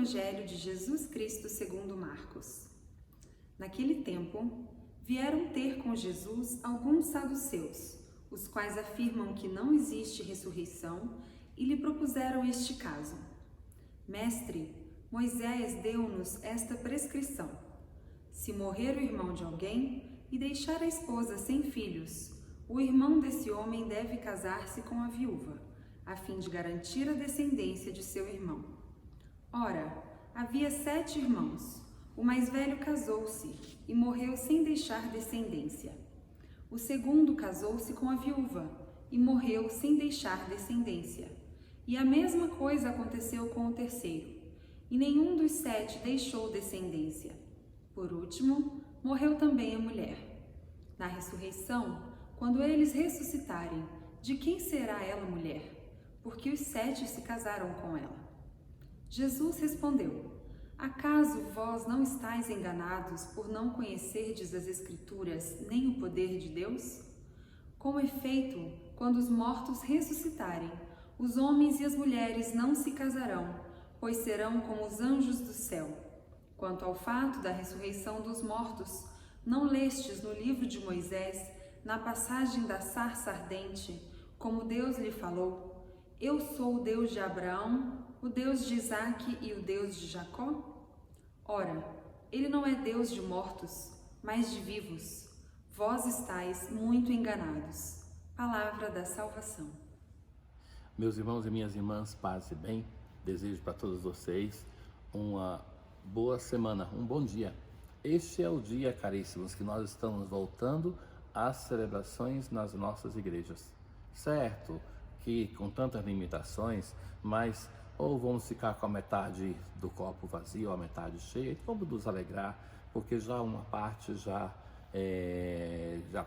Evangelho de Jesus Cristo segundo Marcos. Naquele tempo, vieram ter com Jesus alguns saduceus, os quais afirmam que não existe ressurreição, e lhe propuseram este caso. Mestre, Moisés deu-nos esta prescrição: se morrer o irmão de alguém e deixar a esposa sem filhos, o irmão desse homem deve casar-se com a viúva, a fim de garantir a descendência de seu irmão. Ora, havia 7 irmãos. O mais velho casou-se e morreu sem deixar descendência. O segundo casou-se com a viúva e morreu sem deixar descendência. E a mesma coisa aconteceu com o terceiro. E nenhum dos 7 deixou descendência. Por último, morreu também a mulher. Na ressurreição, quando eles ressuscitarem, de quem será ela mulher? Porque os 7 se casaram com ela. Jesus respondeu: acaso vós não estáis enganados por não conhecerdes as Escrituras nem o poder de Deus? Com efeito, quando os mortos ressuscitarem, os homens e as mulheres não se casarão, pois serão como os anjos do céu. Quanto ao fato da ressurreição dos mortos, não lestes no livro de Moisés, na passagem da sarça ardente, como Deus lhe falou: eu sou o Deus de Abraão, o Deus de Isaque e o Deus de Jacó? Ora, ele não é Deus de mortos, mas de vivos. Vós estáis muito enganados. Palavra da salvação. Meus irmãos e minhas irmãs, paz e bem. Desejo para todos vocês uma boa semana, um bom dia. Este é o dia, caríssimos, que nós estamos voltando às celebrações nas nossas igrejas. Certo que com tantas limitações, mas ou vamos ficar com a metade do copo vazio ou a metade cheia, e vamos nos alegrar, porque já uma parte já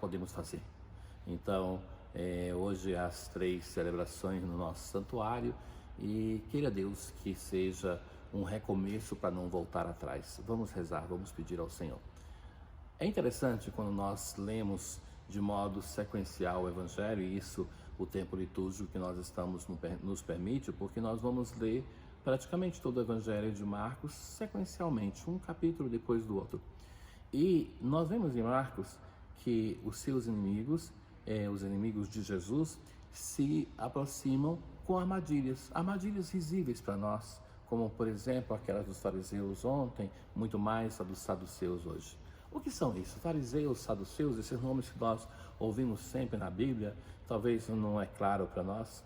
podemos fazer. Então, hoje as 3 celebrações no nosso santuário, e queira Deus que seja um recomeço para não voltar atrás. Vamos rezar, vamos pedir ao Senhor. É interessante quando nós lemos de modo sequencial o Evangelho, e isso o tempo litúrgico que nós estamos nos permite, porque nós vamos ler praticamente todo o Evangelho de Marcos sequencialmente, um capítulo depois do outro. E nós vemos em Marcos que os seus inimigos, os inimigos de Jesus, se aproximam com armadilhas risíveis para nós, como por exemplo aquelas dos fariseus ontem, muito mais a dos saduceus hoje. O que são isso? Fariseus, saduceus, esses nomes que nós ouvimos sempre na Bíblia, talvez não é claro para nós.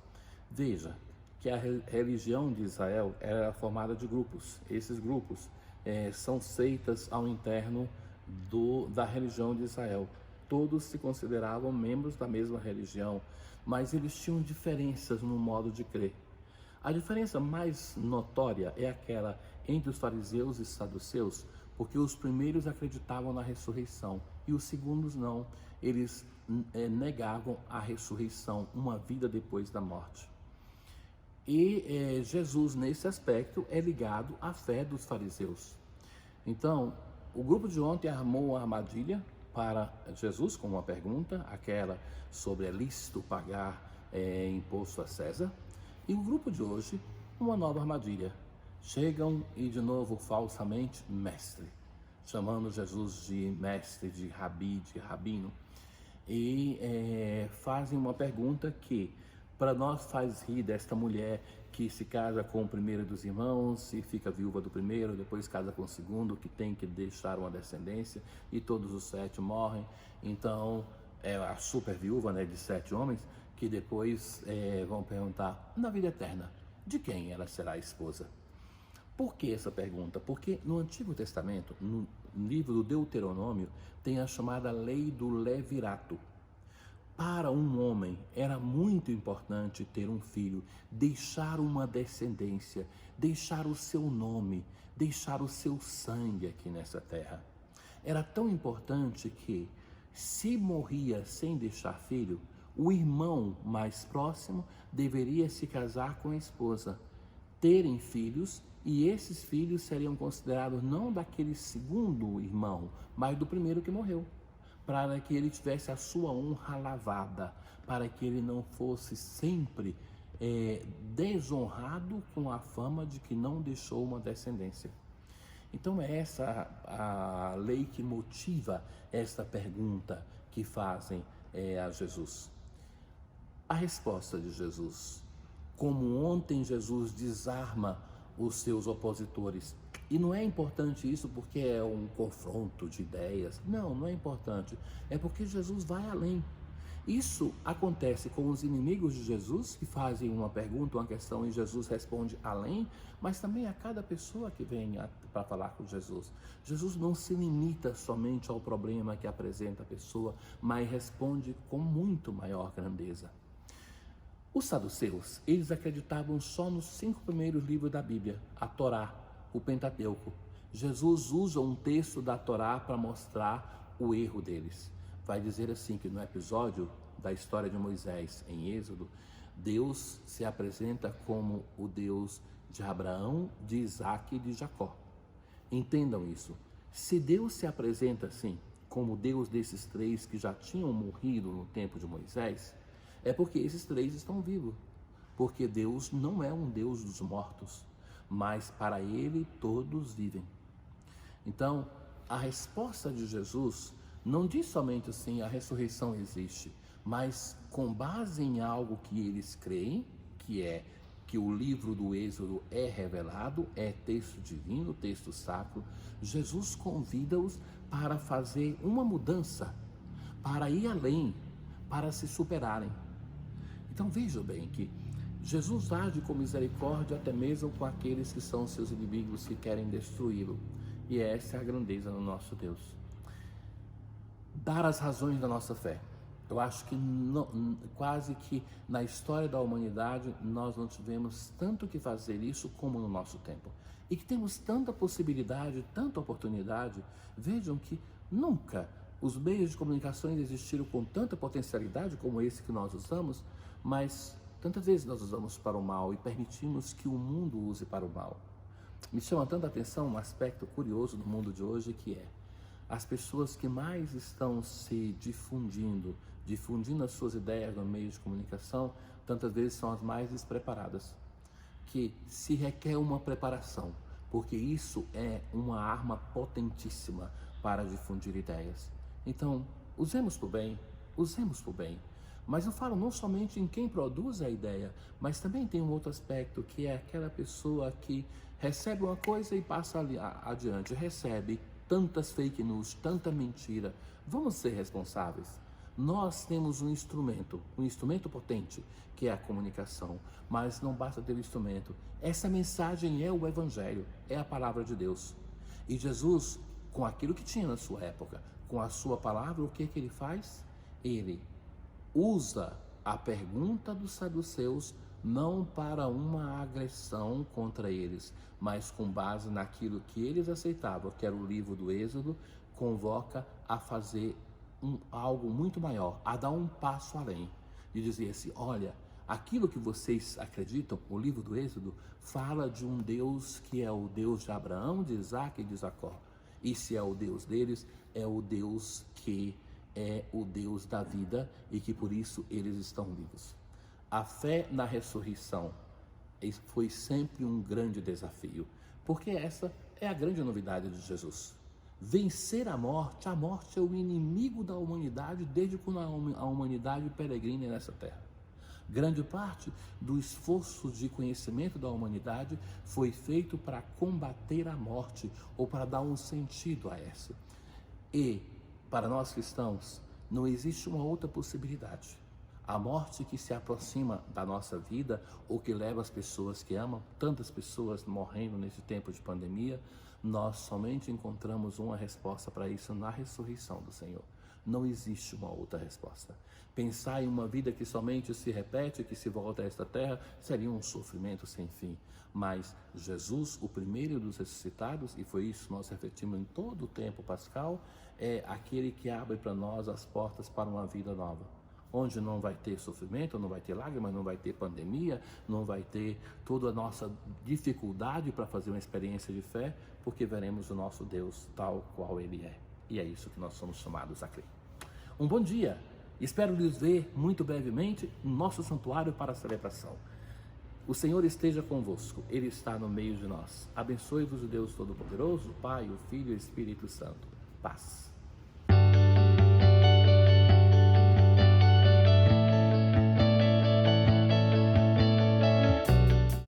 Veja que a religião de Israel era formada de grupos. Esses grupos são seitas ao interno da religião de Israel. Todos se consideravam membros da mesma religião, mas eles tinham diferenças no modo de crer. A diferença mais notória é aquela entre os fariseus e saduceus, porque os primeiros acreditavam na ressurreição e os segundos não. Eles negavam a ressurreição, uma vida depois da morte. E Jesus, nesse aspecto, é ligado à fé dos fariseus. Então, o grupo de ontem armou uma armadilha para Jesus com uma pergunta, aquela sobre é lícito pagar imposto a César. E o grupo de hoje, uma nova armadilha. Chegam e de novo falsamente mestre, chamando Jesus de mestre, de rabi, de rabino, e fazem uma pergunta que para nós faz rir desta mulher que se casa com o primeiro dos irmãos e fica viúva do primeiro, depois casa com o segundo, que tem que deixar uma descendência, e todos os 7 morrem. Então é a super viúva, de 7 homens, que depois vão perguntar na vida eterna de quem ela será a esposa. Por que essa pergunta? Porque no Antigo Testamento, no livro do Deuteronômio, tem a chamada lei do levirato. Para um homem era muito importante ter um filho, deixar uma descendência, deixar o seu nome, deixar o seu sangue aqui nessa terra. Era tão importante que, se morria sem deixar filho, o irmão mais próximo deveria se casar com a esposa, terem filhos, e esses filhos seriam considerados não daquele segundo irmão, mas do primeiro que morreu, para que ele tivesse a sua honra lavada, para que ele não fosse sempre desonrado com a fama de que não deixou uma descendência. Então é essa a lei que motiva esta pergunta que fazem a Jesus. A resposta de Jesus, como ontem Jesus desarma os seus opositores, e não é importante isso porque é um confronto de ideias, não é importante, é porque Jesus vai além. Isso acontece com os inimigos de Jesus, que fazem uma pergunta, uma questão, e Jesus responde além, mas também a cada pessoa que vem para falar com Jesus. Jesus não se limita somente ao problema que apresenta a pessoa, mas responde com muito maior grandeza. Os saduceus, eles acreditavam só nos 5 primeiros livros da Bíblia, a Torá, o Pentateuco. Jesus usa um texto da Torá para mostrar o erro deles. Vai dizer assim que no episódio da história de Moisés em Êxodo, Deus se apresenta como o Deus de Abraão, de Isaac e de Jacó. Entendam isso. Se Deus se apresenta assim, como Deus desses 3 que já tinham morrido no tempo de Moisés, é porque esses 3 estão vivos. Porque Deus não é um Deus dos mortos, mas para Ele todos vivem. Então, a resposta de Jesus não diz somente assim, a ressurreição existe, mas com base em algo que eles creem, que é que o livro do Êxodo é revelado, é texto divino, texto sacro, Jesus convida-os para fazer uma mudança, para ir além, para se superarem. Então vejam bem que Jesus age com misericórdia até mesmo com aqueles que são seus inimigos, que querem destruí-lo. E essa é a grandeza do nosso Deus. Dar as razões da nossa fé. Eu acho que quase que na história da humanidade nós não tivemos tanto que fazer isso como no nosso tempo. E que temos tanta possibilidade, tanta oportunidade. Vejam que nunca os meios de comunicação existiram com tanta potencialidade como esse que nós usamos, mas tantas vezes nós usamos para o mal e permitimos que o mundo use para o mal. Me chama tanta atenção um aspecto curioso do mundo de hoje, que é as pessoas que mais estão se difundindo as suas ideias no meio de comunicação, tantas vezes são as mais despreparadas, que se requer uma preparação, porque isso é uma arma potentíssima para difundir ideias. Então, usemos por bem, mas eu falo não somente em quem produz a ideia, mas também tem um outro aspecto, que é aquela pessoa que recebe uma coisa e passa adiante, recebe tantas fake news, tanta mentira. Vamos ser responsáveis. Nós temos um instrumento potente, que é a comunicação, mas não basta ter o instrumento. Essa mensagem é o Evangelho, é a palavra de Deus. E Jesus, com aquilo que tinha na sua época, com a sua palavra, o que ele faz? Ele usa a pergunta dos saduceus não para uma agressão contra eles, mas com base naquilo que eles aceitavam, que era o livro do Êxodo, convoca a fazer algo muito maior, a dar um passo além, e dizer assim, olha, aquilo que vocês acreditam, o livro do Êxodo, fala de um Deus que é o Deus de Abraão, de Isaac e de Jacó. E se é o Deus deles, é o Deus que é o Deus da vida e que por isso eles estão vivos. A fé na ressurreição foi sempre um grande desafio, porque essa é a grande novidade de Jesus. Vencer a morte é o inimigo da humanidade desde quando a humanidade peregrina nessa terra. Grande parte do esforço de conhecimento da humanidade foi feito para combater a morte ou para dar um sentido a essa. E, para nós cristãos, não existe uma outra possibilidade. A morte que se aproxima da nossa vida ou que leva as pessoas que amam, tantas pessoas morrendo nesse tempo de pandemia, nós somente encontramos uma resposta para isso na ressurreição do Senhor. Não existe uma outra resposta. Pensar em uma vida que somente se repete, que se volta a esta terra, seria um sofrimento sem fim. Mas Jesus, o primeiro dos ressuscitados, e foi isso que nós refletimos em todo o tempo pascal, é aquele que abre para nós as portas para uma vida nova, onde não vai ter sofrimento, não vai ter lágrimas, não vai ter pandemia, não vai ter toda a nossa dificuldade para fazer uma experiência de fé, porque veremos o nosso Deus tal qual Ele é. E é isso que nós somos chamados a crer. Um bom dia! Espero lhes ver muito brevemente no nosso santuário para a celebração. O Senhor esteja convosco, Ele está no meio de nós. Abençoe-vos o Deus Todo-Poderoso, o Pai, o Filho e o Espírito Santo. Paz.